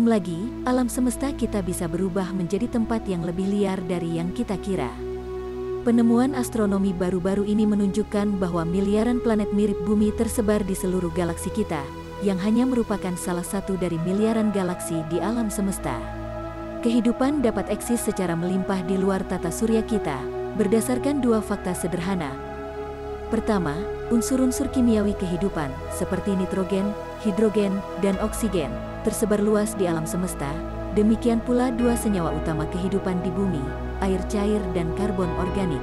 Belum lagi, alam semesta kita bisa berubah menjadi tempat yang lebih liar dari yang kita kira. Penemuan astronomi baru-baru ini menunjukkan bahwa miliaran planet mirip Bumi tersebar di seluruh galaksi kita, yang hanya merupakan salah satu dari miliaran galaksi di alam semesta. Kehidupan dapat eksis secara melimpah di luar tata surya kita, berdasarkan dua fakta sederhana. Pertama, unsur-unsur kimiawi kehidupan, seperti nitrogen, hidrogen, dan oksigen, tersebar luas di alam semesta. Demikian pula dua senyawa utama kehidupan di bumi, air cair dan karbon organik.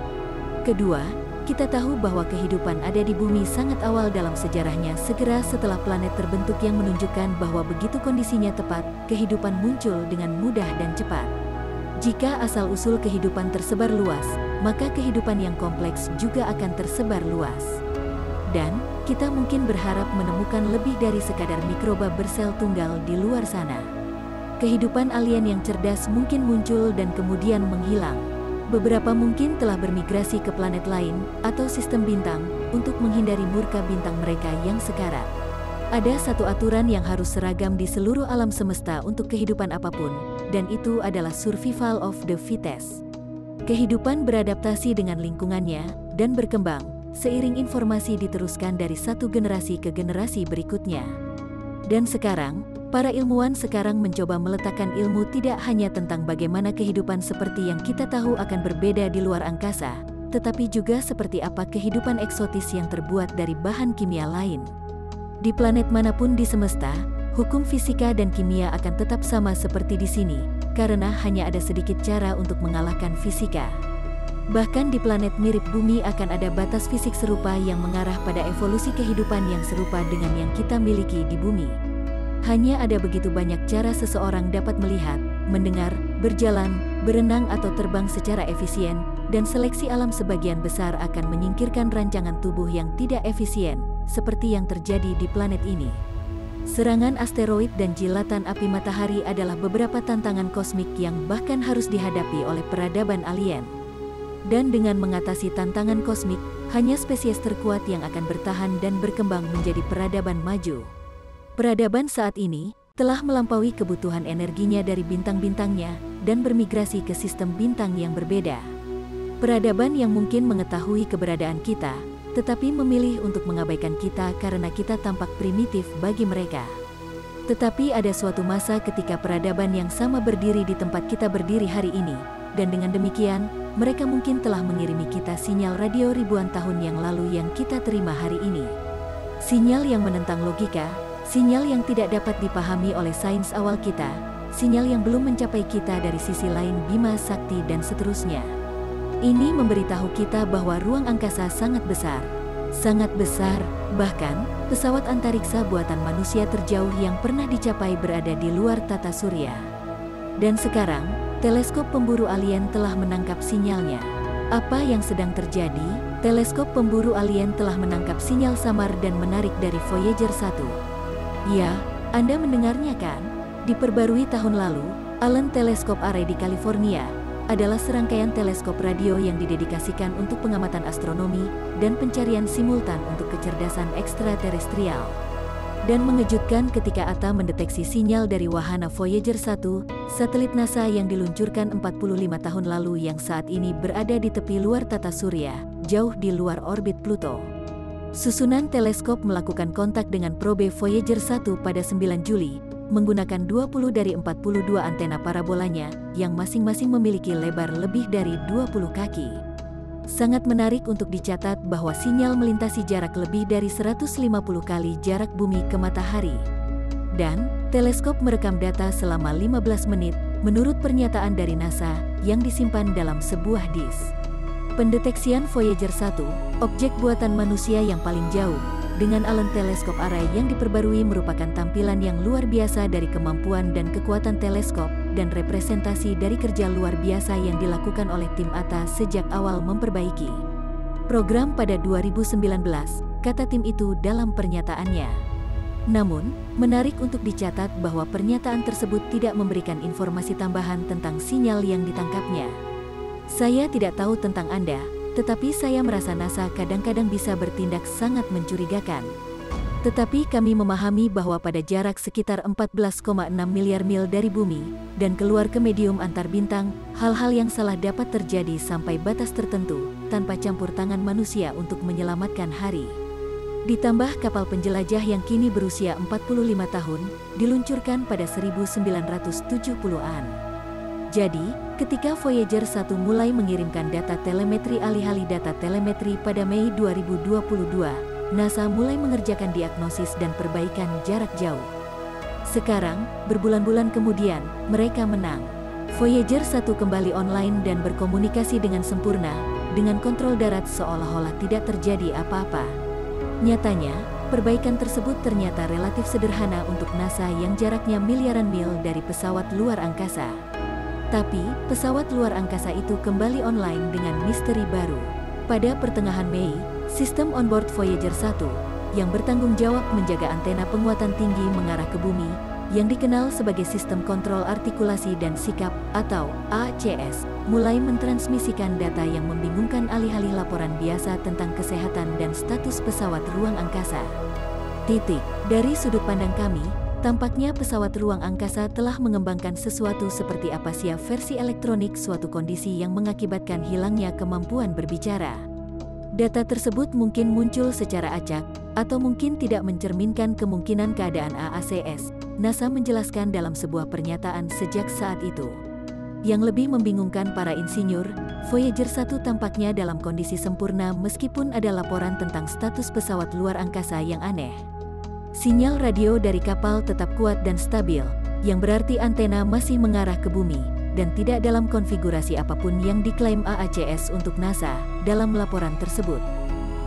Kedua, kita tahu bahwa kehidupan ada di bumi sangat awal dalam sejarahnya segera setelah planet terbentuk yang menunjukkan bahwa begitu kondisinya tepat, kehidupan muncul dengan mudah dan cepat. Jika asal-usul kehidupan tersebar luas, maka kehidupan yang kompleks juga akan tersebar luas. Dan, kita mungkin berharap menemukan lebih dari sekadar mikroba bersel tunggal di luar sana. Kehidupan alien yang cerdas mungkin muncul dan kemudian menghilang. Beberapa mungkin telah bermigrasi ke planet lain atau sistem bintang untuk menghindari murka bintang mereka yang sekarat. Ada satu aturan yang harus seragam di seluruh alam semesta untuk kehidupan apapun, dan itu adalah survival of the fittest. Kehidupan beradaptasi dengan lingkungannya dan berkembang, seiring informasi diteruskan dari satu generasi ke generasi berikutnya. Dan sekarang, para ilmuwan sekarang mencoba meletakkan ilmu tidak hanya tentang bagaimana kehidupan seperti yang kita tahu akan berbeda di luar angkasa, tetapi juga seperti apa kehidupan eksotis yang terbuat dari bahan kimia lain. Di planet manapun di semesta, hukum fisika dan kimia akan tetap sama seperti di sini, karena hanya ada sedikit cara untuk mengalahkan fisika. Bahkan di planet mirip Bumi akan ada batas fisik serupa yang mengarah pada evolusi kehidupan yang serupa dengan yang kita miliki di Bumi. Hanya ada begitu banyak cara seseorang dapat melihat, mendengar, berjalan, berenang atau terbang secara efisien, dan seleksi alam sebagian besar akan menyingkirkan rancangan tubuh yang tidak efisien, seperti yang terjadi di planet ini. Serangan asteroid dan jilatan api matahari adalah beberapa tantangan kosmik yang bahkan harus dihadapi oleh peradaban alien. Dan dengan mengatasi tantangan kosmik, hanya spesies terkuat yang akan bertahan dan berkembang menjadi peradaban maju. Peradaban saat ini telah melampaui kebutuhan energinya dari bintang-bintangnya dan bermigrasi ke sistem bintang yang berbeda. Peradaban yang mungkin mengetahui keberadaan kita, tetapi memilih untuk mengabaikan kita karena kita tampak primitif bagi mereka. Tetapi ada suatu masa ketika peradaban yang sama berdiri di tempat kita berdiri hari ini, dan dengan demikian, mereka mungkin telah mengirimi kita sinyal radio ribuan tahun yang lalu yang kita terima hari ini. Sinyal yang menentang logika, sinyal yang tidak dapat dipahami oleh sains awal kita, sinyal yang belum mencapai kita dari sisi lain Bima Sakti dan seterusnya. Ini memberitahu kita bahwa ruang angkasa sangat besar, bahkan pesawat antariksa buatan manusia terjauh yang pernah dicapai berada di luar tata surya. Dan sekarang, teleskop pemburu alien telah menangkap sinyalnya. Apa yang sedang terjadi? Teleskop pemburu alien telah menangkap sinyal samar dan menarik dari Voyager 1. Ya, Anda mendengarnya kan? Diperbarui tahun lalu, Allen Telescope Array di California adalah serangkaian teleskop radio yang didedikasikan untuk pengamatan astronomi dan pencarian simultan untuk kecerdasan ekstraterestrial. Dan mengejutkan ketika ATA mendeteksi sinyal dari wahana Voyager 1, satelit NASA yang diluncurkan 45 tahun lalu yang saat ini berada di tepi luar tata surya, jauh di luar orbit Pluto. Susunan teleskop melakukan kontak dengan probe Voyager 1 pada 9 Juli, menggunakan 20 dari 42 antena parabolanya, yang masing-masing memiliki lebar lebih dari 20 kaki. Sangat menarik untuk dicatat bahwa sinyal melintasi jarak lebih dari 150 kali jarak bumi ke matahari. Dan, teleskop merekam data selama 15 menit, menurut pernyataan dari NASA, yang disimpan dalam sebuah disk. Pendeteksian Voyager 1, objek buatan manusia yang paling jauh, dengan Allen Telescope Array yang diperbarui merupakan tampilan yang luar biasa dari kemampuan dan kekuatan teleskop, dan representasi dari kerja luar biasa yang dilakukan oleh tim ATA sejak awal memperbaiki program pada 2019, kata tim itu dalam pernyataannya. Namun, menarik untuk dicatat bahwa pernyataan tersebut tidak memberikan informasi tambahan tentang sinyal yang ditangkapnya. Saya tidak tahu tentang Anda, tetapi saya merasa NASA kadang-kadang bisa bertindak sangat mencurigakan. Tetapi kami memahami bahwa pada jarak sekitar 14,6 miliar mil dari bumi, dan keluar ke medium antar bintang, hal-hal yang salah dapat terjadi sampai batas tertentu, tanpa campur tangan manusia untuk menyelamatkan hari. Ditambah kapal penjelajah yang kini berusia 45 tahun, diluncurkan pada 1970-an. Jadi, ketika Voyager 1 mulai mengirimkan data telemetri alih-alih data telemetri pada Mei 2022, NASA mulai mengerjakan diagnosis dan perbaikan jarak jauh. Sekarang, berbulan-bulan kemudian, mereka menang. Voyager 1 kembali online dan berkomunikasi dengan sempurna, dengan kontrol darat seolah-olah tidak terjadi apa-apa. Nyatanya, perbaikan tersebut ternyata relatif sederhana untuk NASA yang jaraknya miliaran mil dari pesawat luar angkasa. Tapi, pesawat luar angkasa itu kembali online dengan misteri baru. Pada pertengahan Mei, sistem onboard Voyager 1, yang bertanggung jawab menjaga antena penguatan tinggi mengarah ke bumi, yang dikenal sebagai Sistem Kontrol Artikulasi dan Sikap, atau ACS, mulai mentransmisikan data yang membingungkan alih-alih laporan biasa tentang kesehatan dan status pesawat ruang angkasa. Dari sudut pandang kami, tampaknya pesawat ruang angkasa telah mengembangkan sesuatu seperti apasia versi elektronik, suatu kondisi yang mengakibatkan hilangnya kemampuan berbicara. Data tersebut mungkin muncul secara acak, atau mungkin tidak mencerminkan kemungkinan keadaan AACS, NASA menjelaskan dalam sebuah pernyataan sejak saat itu. Yang lebih membingungkan para insinyur, Voyager 1 tampaknya dalam kondisi sempurna meskipun ada laporan tentang status pesawat luar angkasa yang aneh. Sinyal radio dari kapal tetap kuat dan stabil, yang berarti antena masih mengarah ke bumi, dan tidak dalam konfigurasi apapun yang diklaim AACS untuk NASA dalam laporan tersebut.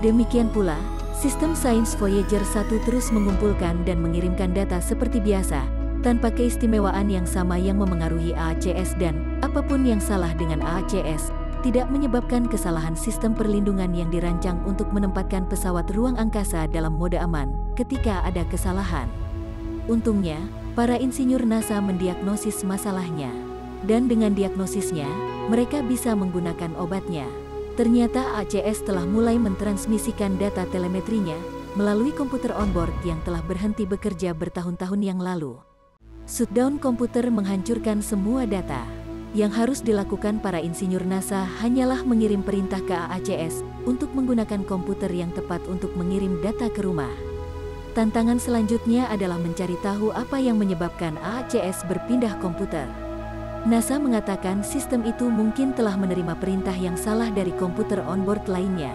Demikian pula, sistem sains Voyager 1 terus mengumpulkan dan mengirimkan data seperti biasa, tanpa keistimewaan yang sama yang memengaruhi AACS, dan apapun yang salah dengan AACS tidak menyebabkan kesalahan sistem perlindungan yang dirancang untuk menempatkan pesawat ruang angkasa dalam mode aman ketika ada kesalahan. Untungnya, para insinyur NASA mendiagnosis masalahnya. Dan dengan diagnosisnya, mereka bisa menggunakan obatnya. Ternyata ACS telah mulai mentransmisikan data telemetrinya melalui komputer onboard yang telah berhenti bekerja bertahun-tahun yang lalu. Shutdown komputer menghancurkan semua data. Yang harus dilakukan para insinyur NASA hanyalah mengirim perintah ke AACS untuk menggunakan komputer yang tepat untuk mengirim data ke rumah. Tantangan selanjutnya adalah mencari tahu apa yang menyebabkan AACS berpindah komputer. NASA mengatakan sistem itu mungkin telah menerima perintah yang salah dari komputer onboard lainnya.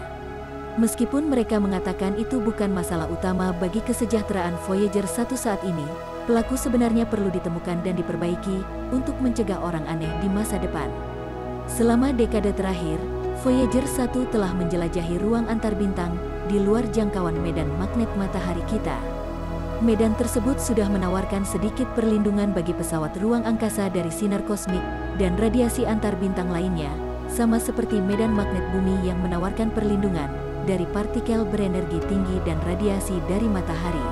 Meskipun mereka mengatakan itu bukan masalah utama bagi kesejahteraan Voyager 1 saat ini, pelaku sebenarnya perlu ditemukan dan diperbaiki untuk mencegah orang aneh di masa depan. Selama dekade terakhir, Voyager 1 telah menjelajahi ruang antar bintang di luar jangkauan medan magnet matahari kita. Medan tersebut sudah menawarkan sedikit perlindungan bagi pesawat ruang angkasa dari sinar kosmik dan radiasi antar bintang lainnya, sama seperti medan magnet bumi yang menawarkan perlindungan dari partikel berenergi tinggi dan radiasi dari matahari.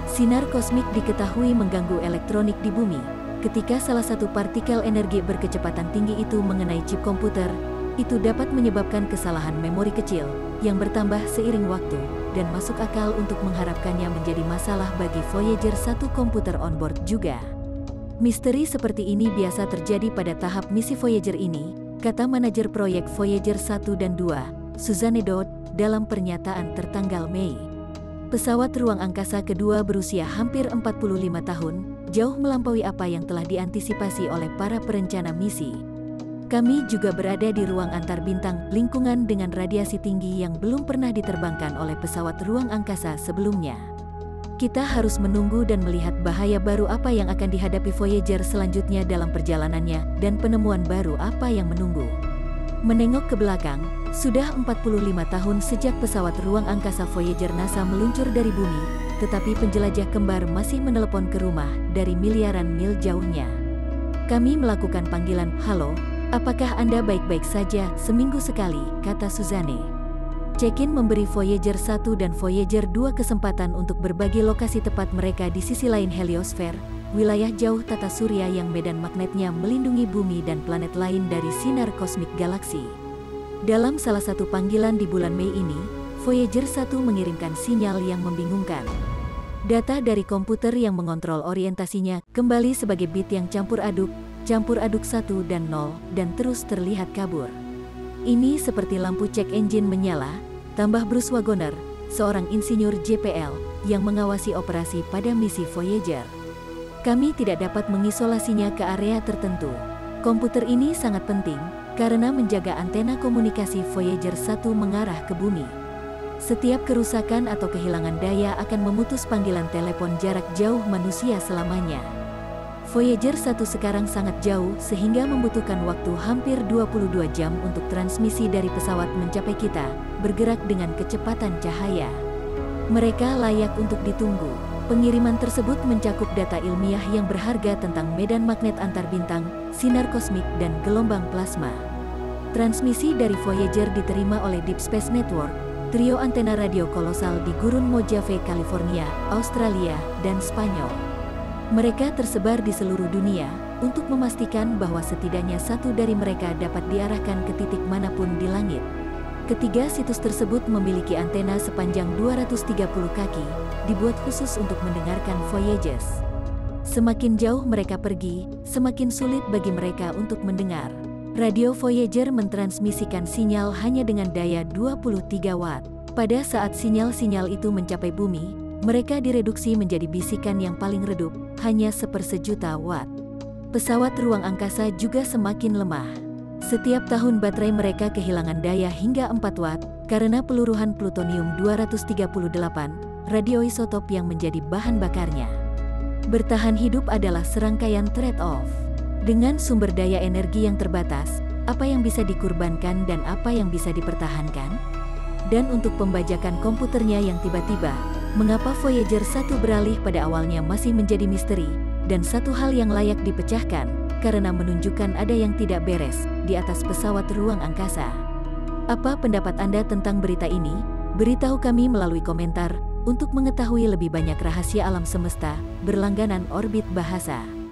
Sinar kosmik diketahui mengganggu elektronik di bumi. Ketika salah satu partikel energi berkecepatan tinggi itu mengenai chip komputer, itu dapat menyebabkan kesalahan memori kecil yang bertambah seiring waktu, dan masuk akal untuk mengharapkannya menjadi masalah bagi Voyager 1 komputer onboard juga. Misteri seperti ini biasa terjadi pada tahap misi Voyager ini, kata manajer proyek Voyager 1 dan 2, Suzanne Dodd, dalam pernyataan tertanggal Mei. Pesawat ruang angkasa kedua berusia hampir 45 tahun, jauh melampaui apa yang telah diantisipasi oleh para perencana misi. Kami juga berada di ruang antar bintang, lingkungan dengan radiasi tinggi yang belum pernah diterbangkan oleh pesawat ruang angkasa sebelumnya. Kita harus menunggu dan melihat bahaya baru apa yang akan dihadapi Voyager selanjutnya dalam perjalanannya, dan penemuan baru apa yang menunggu. Menengok ke belakang, sudah 45 tahun sejak pesawat ruang angkasa Voyager NASA meluncur dari bumi, tetapi penjelajah kembar masih menelepon ke rumah dari miliaran mil jauhnya. Kami melakukan panggilan, "Halo, apakah Anda baik-baik saja?" seminggu sekali, kata Suzanne. Check-in memberi Voyager 1 dan Voyager 2 kesempatan untuk berbagi lokasi tepat mereka di sisi lain heliosfer, wilayah jauh tata surya yang medan magnetnya melindungi bumi dan planet lain dari sinar kosmik galaksi. Dalam salah satu panggilan di bulan Mei ini, Voyager 1 mengirimkan sinyal yang membingungkan. Data dari komputer yang mengontrol orientasinya kembali sebagai bit yang campur aduk 1 dan 0, dan terus terlihat kabur. Ini seperti lampu cek engine menyala, tambah Bruce Wagoner, seorang insinyur JPL, yang mengawasi operasi pada misi Voyager. Kami tidak dapat mengisolasinya ke area tertentu. Komputer ini sangat penting, karena menjaga antena komunikasi Voyager 1 mengarah ke bumi. Setiap kerusakan atau kehilangan daya akan memutus panggilan telepon jarak jauh manusia selamanya. Voyager 1 sekarang sangat jauh sehingga membutuhkan waktu hampir 22 jam untuk transmisi dari pesawat mencapai kita, bergerak dengan kecepatan cahaya. Mereka layak untuk ditunggu. Pengiriman tersebut mencakup data ilmiah yang berharga tentang medan magnet antar bintang, sinar kosmik, dan gelombang plasma. Transmisi dari Voyager diterima oleh Deep Space Network, trio antena radio kolosal di gurun Mojave, California, Australia, dan Spanyol. Mereka tersebar di seluruh dunia untuk memastikan bahwa setidaknya satu dari mereka dapat diarahkan ke titik manapun di langit. Ketiga situs tersebut memiliki antena sepanjang 230 kaki, dibuat khusus untuk mendengarkan Voyagers. Semakin jauh mereka pergi, semakin sulit bagi mereka untuk mendengar. Radio Voyager mentransmisikan sinyal hanya dengan daya 23 watt. Pada saat sinyal-sinyal itu mencapai bumi, mereka direduksi menjadi bisikan yang paling redup, hanya 1/1.000.000 watt. Pesawat ruang angkasa juga semakin lemah. Setiap tahun baterai mereka kehilangan daya hingga 4 watt, karena peluruhan plutonium-238, radioisotop yang menjadi bahan bakarnya. Bertahan hidup adalah serangkaian trade-off. Dengan sumber daya energi yang terbatas, apa yang bisa dikorbankan dan apa yang bisa dipertahankan? Dan untuk pembajakan komputernya yang tiba-tiba, mengapa Voyager 1 beralih pada awalnya masih menjadi misteri, dan satu hal yang layak dipecahkan, karena menunjukkan ada yang tidak beres di atas pesawat ruang angkasa. Apa pendapat Anda tentang berita ini? Beritahu kami melalui komentar. Untuk mengetahui lebih banyak rahasia alam semesta, berlangganan Orbit Bahasa.